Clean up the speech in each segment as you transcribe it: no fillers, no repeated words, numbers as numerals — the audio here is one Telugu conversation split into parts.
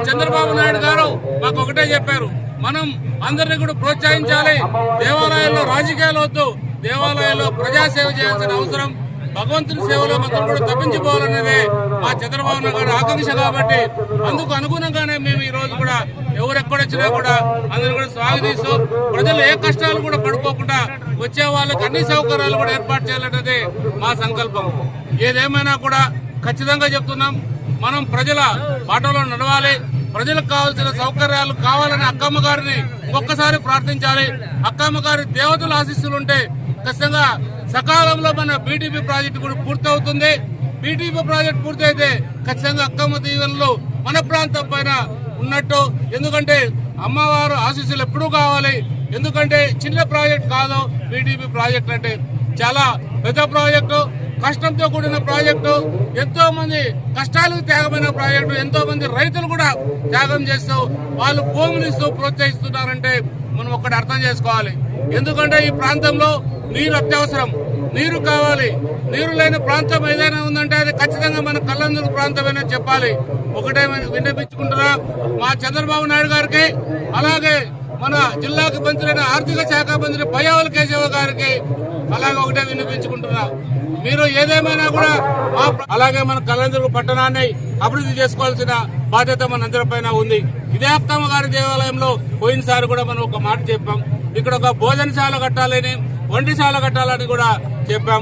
చంద్రబాబు నాయుడు గారు మాకు ఒకటే చెప్పారు, మనం అందరినీ కూడా ప్రోత్సహించాలి, దేవాలయాల్లో రాజకీయాలు వద్దు, దేవాలయాల్లో ప్రజాసేవ చేయాల్సిన అవసరం, భగవంతుని సేవలో మనం కూడా తప్పించిపోవాలనేదే మా చంద్రబాబు నాయుడు గారి ఆకాంక్ష. కాబట్టి అందుకు అనుగుణంగానే మేము ఈ రోజు కూడా ఎవరెక్కడొచ్చినా కూడా అందరూ కూడా స్వాగతిస్తూ ప్రజలు ఏ కష్టాలు కూడా పడుకోకుండా వచ్చే వాళ్ళకి అన్ని సౌకర్యాలు కూడా ఏర్పాటు చేయాలనేది మా సంకల్పం. ఏదేమైనా కూడా ఖచ్చితంగా చెప్తున్నాం, మనం ప్రజల బాటలో నడవాలి, ప్రజలకు కావాల్సిన సౌకర్యాలు కావాలని అక్కమ్మ గారిని ఒక్కసారి ప్రార్థించాలి. అక్కమ్మ గారి దేవతల ఆశీస్సులుంటే ఖచ్చితంగా సకాలంలో మన బీటీపీ ప్రాజెక్టు కూడా పూర్తవుతుంది. బీటీపీ ప్రాజెక్టు పూర్తయితే ఖచ్చితంగా అక్కమ్మ దీవెనలు మన ప్రాంతం పైన ఉన్నట్టు. ఎందుకంటే అమ్మవారు ఆశీస్సులు ఎప్పుడూ కావాలి. ఎందుకంటే చిన్న ప్రాజెక్ట్ కాదు బీటీపీ ప్రాజెక్ట్ అంటే, చాలా పెద్ద ప్రాజెక్టు, కష్టంతో కూడిన ప్రాజెక్టు, ఎంతో మంది కష్టాలకు త్యాగమైన ప్రాజెక్టు, ఎంతో మంది రైతులు కూడా త్యాగం చేస్తూ వాళ్ళు భూములు ఇస్తూ ప్రోత్సహిస్తున్నారంటే మనం ఒక్కటి అర్థం చేసుకోవాలి. ఎందుకంటే ఈ ప్రాంతంలో నీరు అత్యవసరం, నీరు కావాలి. నీరు లేని ప్రాంతం ఏదైనా ఉందంటే అది ఖచ్చితంగా మన కల్లందూరు ప్రాంతమేనని చెప్పాలి. ఒకటే విన్నపించుకుంటున్నా మా చంద్రబాబు నాయుడు గారికి, అలాగే మన జిల్లాకు మంత్రులైన ఆర్థిక శాఖ మంత్రి పయ్యావుల కేశవ గారికి అలాగే ఒకటే వినిపించుకుంటున్నా, మీరు ఏదేమైనా కూడా అలాగే మన కల్లందూరు పట్టణాన్ని అభివృద్ధి చేసుకోవాల్సిన బాధ్యత మనందరిపైన ఉంది. ఇదే అక్కమ్మ గారి దేవాలయంలో పోయినసారి కూడా మనం ఒక మాట చెప్పాం, ఇక్కడ ఒక భోజనశాల కట్టాలని, వంటశాల కట్టాలని కూడా చెప్పాం.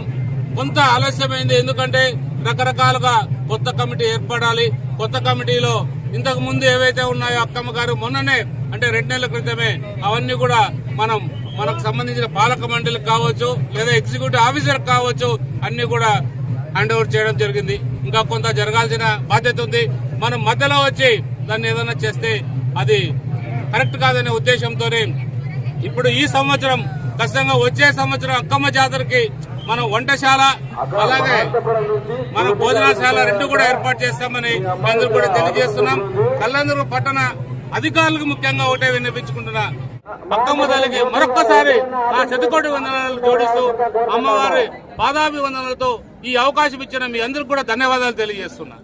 కొంత ఆలస్యమైంది, ఎందుకంటే రకరకాలుగా కొత్త కమిటీ ఏర్పడాలి. కొత్త కమిటీలో ఇంతకు ముందు ఏవైతే ఉన్నాయో అక్కమ్మ గారు మొన్ననే అంటే 2 నెలల క్రితమే అవన్నీ కూడా మనకు సంబంధించిన పాలక మండలికి కావచ్చు లేదా ఎగ్జిక్యూటివ్ ఆఫీసర్ కావచ్చు అన్ని కూడా హ్యాండ్ ఓవర్ చేయడం జరిగింది. ఇంకా కొంత జరగాల్సిన బాధ్యత ఉంది. మనం మధ్యలో వచ్చి దాన్ని ఏదైనా చేస్తే అది కరెక్ట్ కాదనే ఉద్దేశంతోనే ఇప్పుడు ఈ సంవత్సరం ఖచ్చితంగా వచ్చే సంవత్సరం అక్కమ్మ జాతరకి మనం వంటశాల అలాగే మన భోజనశాల 2 కూడా ఏర్పాటు చేస్తామని అందరూ కూడా తెలియజేస్తున్నాం. కల్లందరూ పట్టణ అధికారులకు ముఖ్యంగా ఒకటే విన్నపించుకుంటున్నా, అక్కమ్మ తల్లికి మరొక్కసారి నా శతకోటి వందనాలు జోడిస్తూ అమ్మవారి పాదాభివందనలతో ఈ అవకాశం ఇచ్చిన మీ అందరికి కూడా ధన్యవాదాలు తెలియజేస్తున్నా.